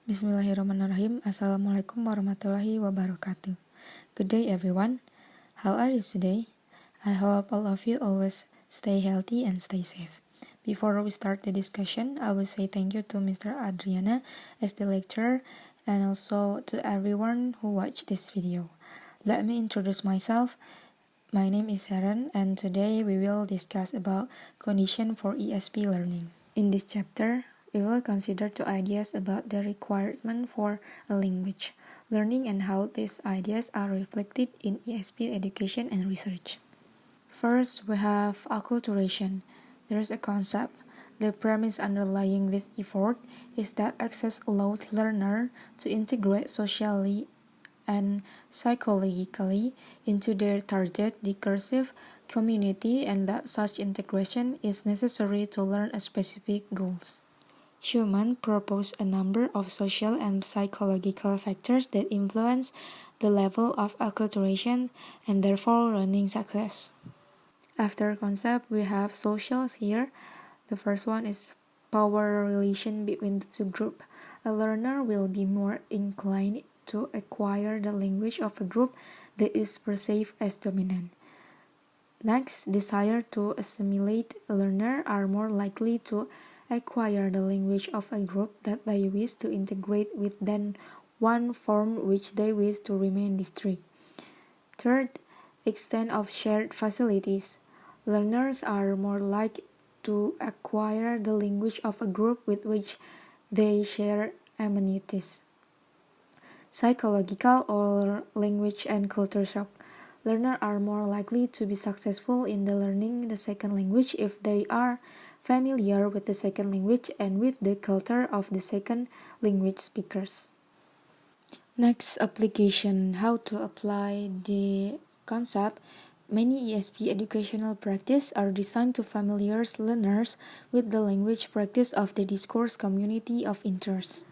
Bismillahirrahmanirrahim. Assalamualaikum warahmatullahi wabarakatuh. Good day everyone. How are you today? I hope all of you always stay healthy and stay safe. Before we start the discussion, I will say thank you to Mr. Adriana as the lecturer and also to everyone who watched this video. Let me introduce myself. My name is Sharon and today we will discuss about condition for ESP learning. In this chapter, we will consider two ideas about the requirement for a language, learning and how these ideas are reflected in ESP education and research. First, we have acculturation. There is a concept. The premise underlying this effort is that access allows learners to integrate socially and psychologically into their target discursive community and that such integration is necessary to learn a specific goals. Schumann proposed a number of social and psychological factors that influence the level of acculturation and therefore learning success. After concept, we have socials here. The first one is power relation between the two groups. A learner will be more inclined to acquire the language of a group that is perceived as dominant. Next, desire to assimilate learners are more likely to acquire the language of a group that they wish to integrate with than one from which they wish to remain distinct. Third, extent of shared facilities. Learners are more likely to acquire the language of a group with which they share amenities. Psychological or language and culture shock. Learners are more likely to be successful in the learning the second language if they are familiar with the second language and with the culture of the second language speakers. Next, application. How to apply the concept. Many ESP educational practices are designed to familiarize learners with the language practice of the discourse community of interest.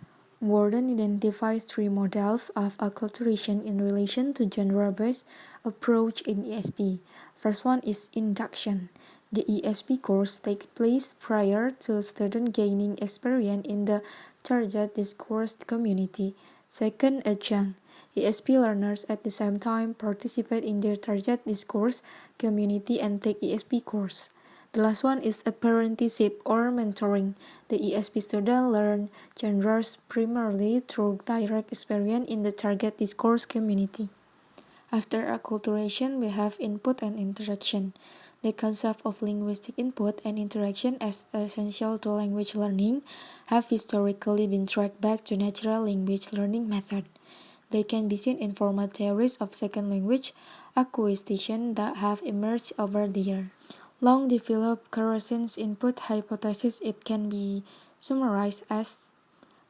Warden identifies three models of acculturation in relation to genre-based approach in ESP. First one is induction. The ESP course takes place prior to student gaining experience in the target discourse community. Second, adjunct. ESP learners at the same time participate in their target discourse community and take ESP course. The last one is apprenticeship or mentoring. The ESP student learn genres primarily through direct experience in the target discourse community. After acculturation, we have input and interaction. The concept of linguistic input and interaction as essential to language learning have historically been tracked back to natural language learning method. They can be seen in formal theories of second language acquisition that have emerged over the years. Long-developed Carrosine's input hypothesis. It can be summarized as: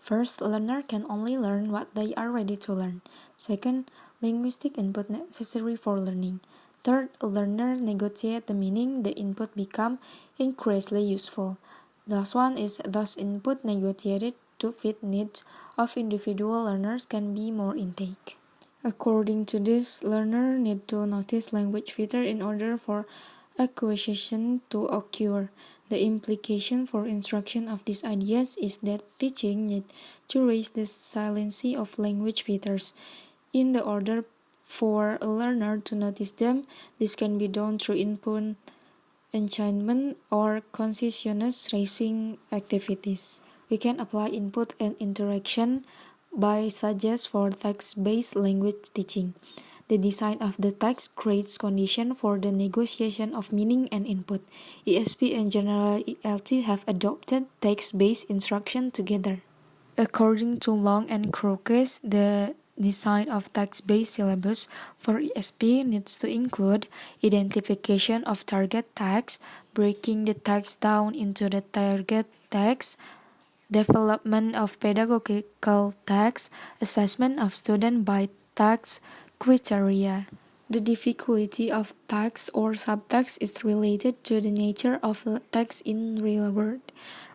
first, learner can only learn what they are ready to learn. Second, linguistic input necessary for learning. Third, learner negotiate the meaning the input become increasingly useful. Last one is thus input negotiated to fit needs of individual learners can be more intake. According to this, learner need to notice language feature in order for acquisition to occur. The implication for instruction of these ideas is that teaching needs to raise the saliency of language features. In the order for a learner to notice them, this can be done through input enchantment or consciousness raising activities. We can apply input and interaction by suggest for text-based language teaching. The design of the text creates conditions for the negotiation of meaning and input. ESP and general ELT have adopted text-based instruction together. According to Long and Crookes, the design of text-based syllabus for ESP needs to include identification of target text, breaking the text down into the target text, development of pedagogical text, assessment of student by text criteria. The difficulty of text or subtext is related to the nature of the text in real world.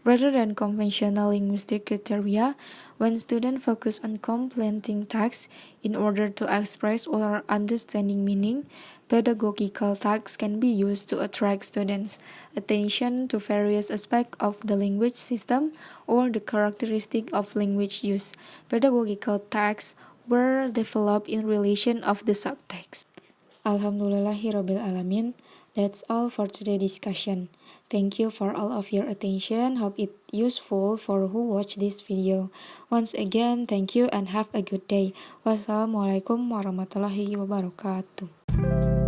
Rather than conventional linguistic criteria, when students focus on completing tasks in order to express or understanding meaning, pedagogical tasks can be used to attract students' attention to various aspects of the language system or the characteristic of language use. Pedagogical tasks were developed in relation of the subtext. Alhamdulillahirabbil alamin. That's all for today's discussion. Thank you for all of your attention. Hope it useful for who watch this video. Once again, thank you and have a good day. Wassalamualaikum warahmatullahi wabarakatuh.